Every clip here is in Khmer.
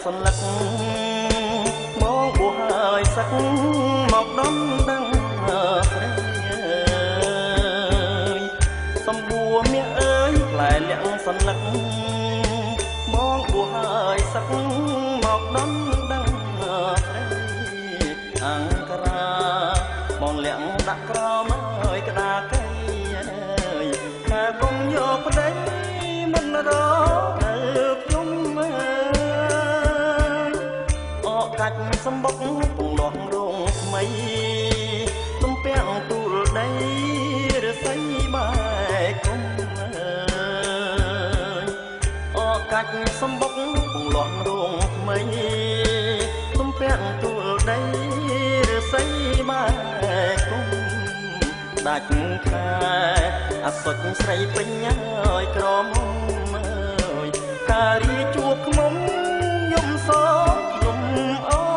សន្លឹកមកបួសហើយសឹកមកដំដឹងស្រីសំបួរមាសអើយផ្លែលាក់សន្លឹកមកបួសហើយសឹកមកដំដឹងស្រីអង្គរាបងលាក់ដាក់ក្រោមអើយក្តារកៃអើយថាកុំយកប្តីមិនរកខ្ញុំអកកាច់សម្បុកពងលាស់រងថ្មីទំពាំងទូលដីរស័យបែកគុំអកកាច់សម្បុកពងលាស់រងថ្មីទំពាំងទូលដីរស័យបែកគុំដាច់ខែអសុចស្រីពេញហើយក្រមុំអើយការីជួបខ្មុំយំសោយំអូ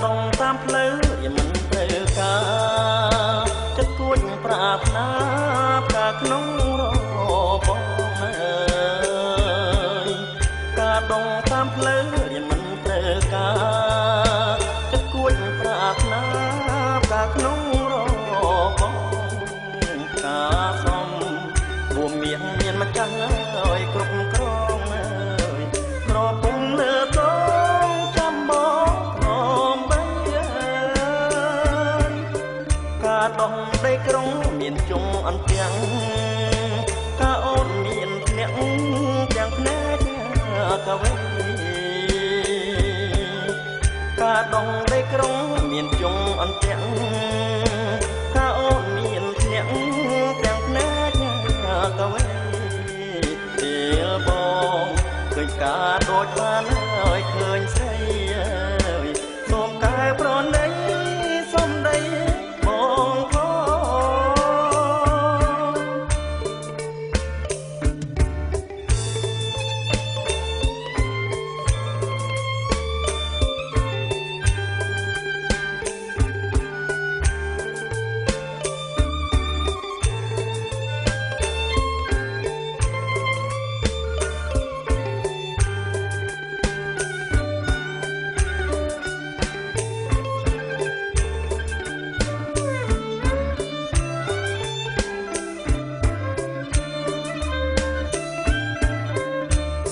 ដងតាមផ្លូវយមិនត្រូវការចិត្តគួចប្រាថ្នាផ្កាក្នុងរបងអើយការដងតាមផ្លូវយមិនត្រូវការចិត្តគួចប្រាថ្នាផ្កាក្នុងរបងការសំបួមានម្ចាស់ហើយគ្រប់គ្រងអើយប្រពំលើតងចាំបងដងដីក្រុងមានជុំអន្ទាំងកាអូនមានភ្នាក់ទាំងភ្នែកកវេកាដងដីក្រុងមានជុំអន្ទាំងកាអូនមានភ្នាក់ទាំងភ្នែកកវេពេលបងឃើញការដូចបានហើយឃើញស្រីសូមកែប្រណីសំដី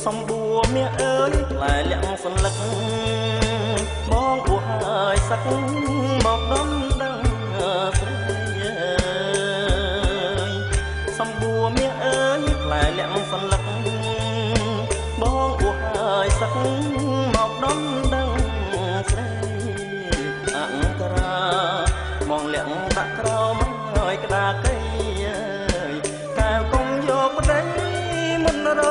សំបួរមាសអើយផ្លែលាក់សន្លឹកបងបួសហើយសឹកមកដំដឹងស្រីសំបួរមាសអើយផ្លែលាក់សន្លឹកបងបួសហើយសឹកមកដំដឹងស្រីអង្គរាបងលាក់ដាក់ក្រោមហើយក្តារកៃអើយកែវកុំយកប្តីមិនរ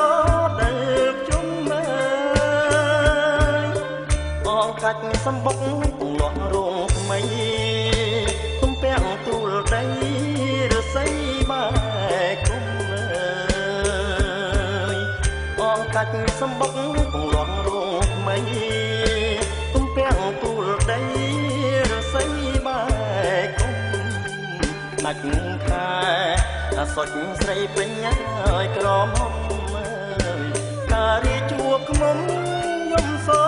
កាច់សម្បុកពងលាស់រងថ្មីទំពាំងទូលដីរស័យបែកគុំអើយអងកាច់សម្បុកពងលាស់រងថ្មីទំពាំងទូលដីរស័យបែកគុំដាច់ខែអសុចស្រីពេញហើយក្រមុំអើយការីជួបខ្មុំយំសោ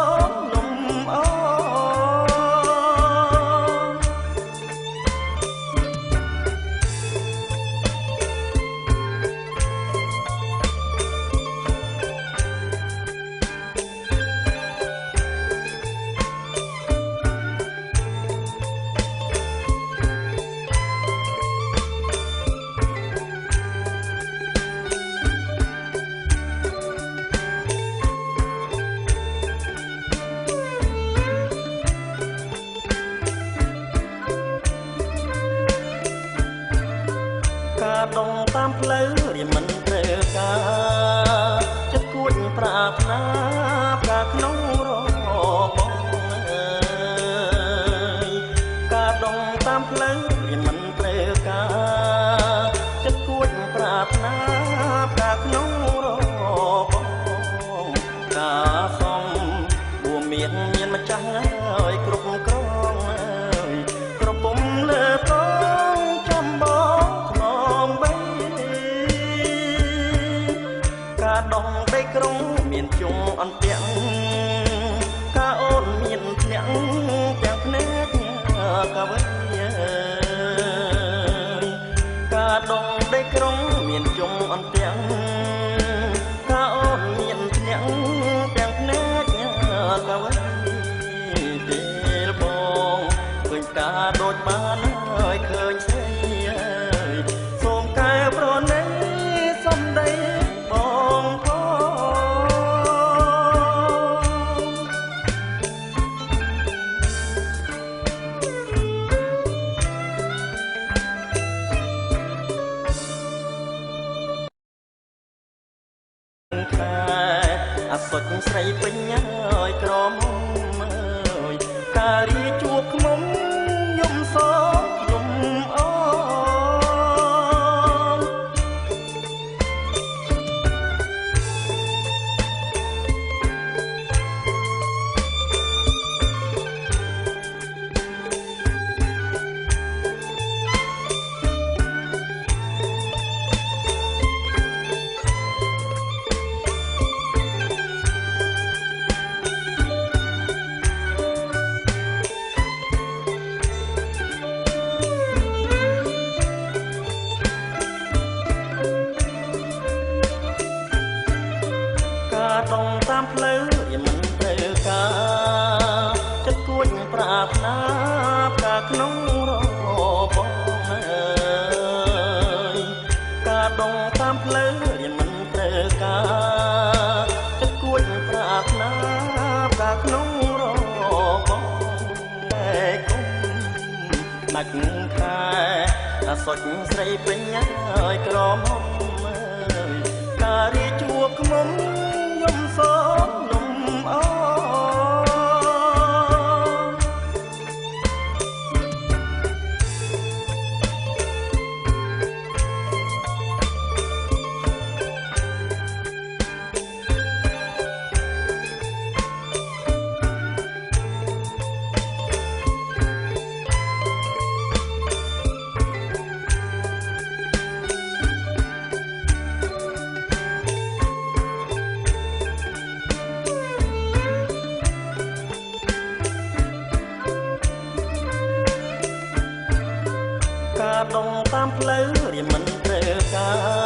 ក្រុងមានជុំអន្ទាំងកាអូនមានភ្នាក់ទាំងភ្នែកក៏វិញកាដងដីក្រុងមានជុំអន្ទាំងកាអូនមានភ្នាក់ទាំងភ្នែកក៏វិញពេលបងឃើញតាដូចបានហើយឃើញស្រីសូមកែប្រណីសំដីបងអាសុចស្រីពេញហើយក្រមុំអើយការីជួបខ្មុំយំសោកយំអដងតាមផ្លូវវាមិនត្រូវការចិត្តគួចប្រាថ្នាផ្កាក្នុងរបងអើយការដងតាមផ្លូវវាមិនត្រូវការចិត្តគួចប្រាថ្នាផ្កាក្នុងរបងតែគុំដាច់ខែអាសុចស្រីពេញហើយក្រមុំអើយការីជួបខ្មុំយំសោកលំអការដងតាមផ្លូវរៀមមិនត្រូវការ